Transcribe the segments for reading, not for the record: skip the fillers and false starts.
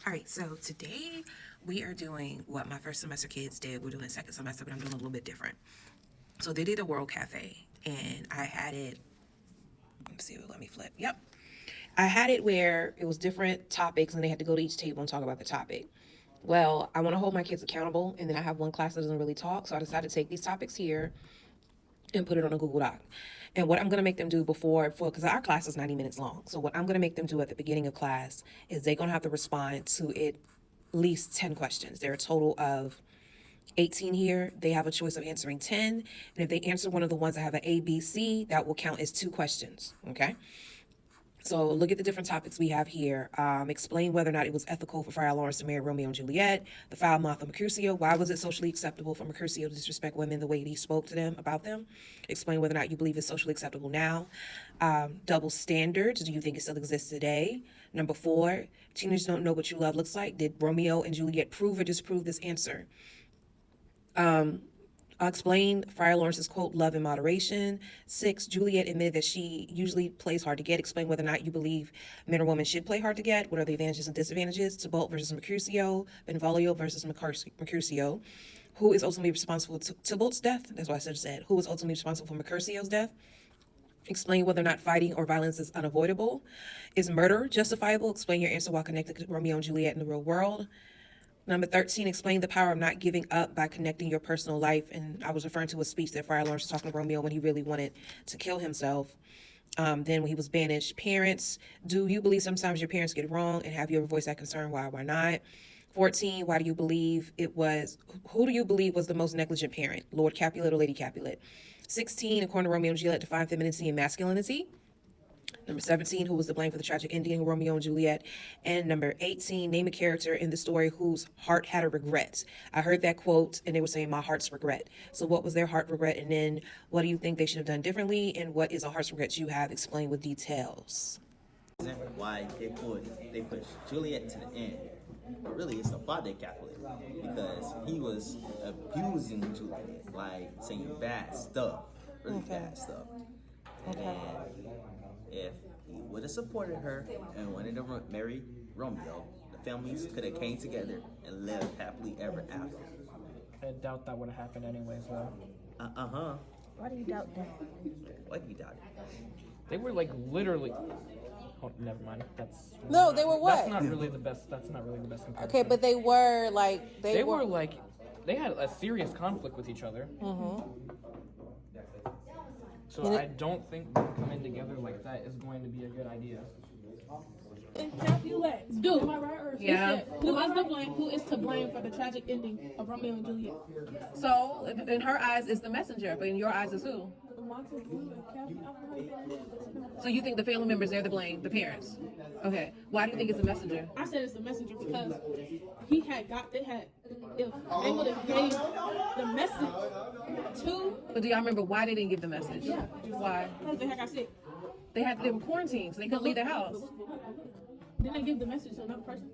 All right, so today we are doing what my first semester kids did. We're doing the second semester, but I'm doing a little bit different. So they did a World Cafe, and I had it. Let's see, let me flip. Yep. I had it where it was different topics, and they had to go to each table and talk about the topic. Well, I want to hold my kids accountable, and then I have one class that doesn't really talk, so I decided to take these topics here and put it on a Google Doc. And what I'm going to make them do because our class is 90 minutes long. So what I'm going to make them do at the beginning of class is they're going to have to respond to at least 10 questions. There are a total of 18 here. They have a choice of answering 10. And if they answer one of the ones that have an A, B, C, that will count as 2 questions. Okay. So look at the different topics we have here. Explain whether or not it was ethical for Friar Lawrence to marry Romeo and Juliet. The foul mouth of Mercutio. Why was it socially acceptable for Mercutio to disrespect women the way he spoke to them about them? Explain whether or not you believe it's socially acceptable now. Double standards. Do you think it still exists today? Number 4, teenagers don't know what true love looks like. Did Romeo and Juliet prove or disprove this answer? I'll explain Friar Lawrence's quote, love in moderation. 6, Juliet admitted that she usually plays hard to get. Explain whether or not you believe men or women should play hard to get. What are the advantages and disadvantages? Tybalt versus Mercutio. Benvolio versus Mercutio. Who is ultimately responsible for Tybalt's death? That's what I should have said. Who is ultimately responsible for Mercutio's death? Explain whether or not fighting or violence is unavoidable. Is murder justifiable? Explain your answer while connected to Romeo and Juliet in the real world. Number 13, explain the power of not giving up by connecting your personal life. And I was referring to a speech that Friar Lawrence was talking to Romeo when he really wanted to kill himself. Then when he was banished. Parents, do you believe sometimes your parents get it wrong? And have you ever voiced that concern? Why not? 14, who do you believe was the most negligent parent? Lord Capulet or Lady Capulet? 16, according to Romeo and Juliet, define femininity and masculinity. Number 17, who was to blame for the tragic ending of Romeo and Juliet? And number 18, name a character in the story whose heart had a regret. I heard that quote, and they were saying, my heart's regret. So what was their heart regret? And then what do you think they should have done differently? And what is a heart's regret you have? Explained with details. Why they pushed Juliet to the end. But really, it's the father Catholic because he was abusing Juliet, like saying bad stuff, really bad stuff. And if he would have supported her and wanted to marry Romeo, the families could have came together and lived happily ever after. I doubt that would have happened anyways, though. Why do you doubt that? Why do you doubt it? They were like literally. Oh, never mind. No, they were what? That's not really the best. That's not really the best comparison. Okay, but they were like they were like they had a serious conflict with each other. So I don't think them coming together like that is going to be a good idea. And Capulet, dude, am I right? Or Yeah. Who is to blame for the tragic ending of Romeo and Juliet? So in her eyes, it's the messenger, but in your eyes, it's who? So you think the family members, they're the blame, the parents? Okay. Why do you think it's the messenger? I said it's the messenger because if they would have gave the message to. But do y'all remember why they didn't give the message? Yeah. Why? Because they had got sick. They were quarantined, so they couldn't leave their house. Didn't they give the message to another person?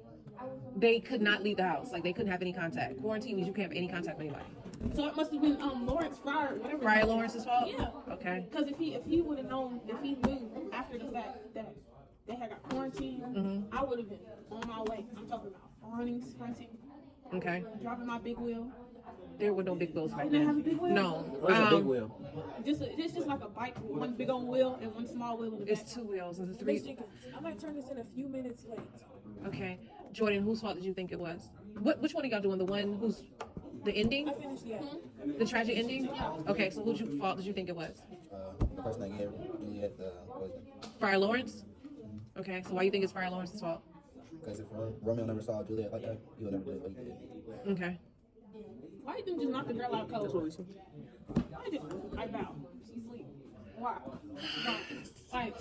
They could not leave the house. Like, they couldn't have any contact. Quarantine means you can't have any contact with anybody. So it must have been Lawrence Friar, whatever. Friar Lawrence's fault? Yeah. Okay. Because if he would have known, if he knew after the fact that they had got quarantined, I would have been on my way. I'm talking about running, sprinting, Okay. dropping my big wheel. There were no big wheels back You didn't have a then. big wheel? No. Where's a big wheel? It's just like a bike, one big old wheel and one small wheel in the back. It's 2 wheels. Is it 3? I might turn this in a few minutes late. Okay. Jordan, whose fault did you think it was? Which one of y'all doing? The one who's the ending? I finished yet. The tragic ending? Okay, so whose fault did you think it was? The person that gave Juliet the poison. Friar Lawrence? Okay, so why do you think it's Friar Lawrence's fault? Because if Romeo never saw Juliet like that, he would never do what he did. Okay. Why you didn't just knock the girl out cold? That's what we said. I vow. She's asleep. Why? Why? Like,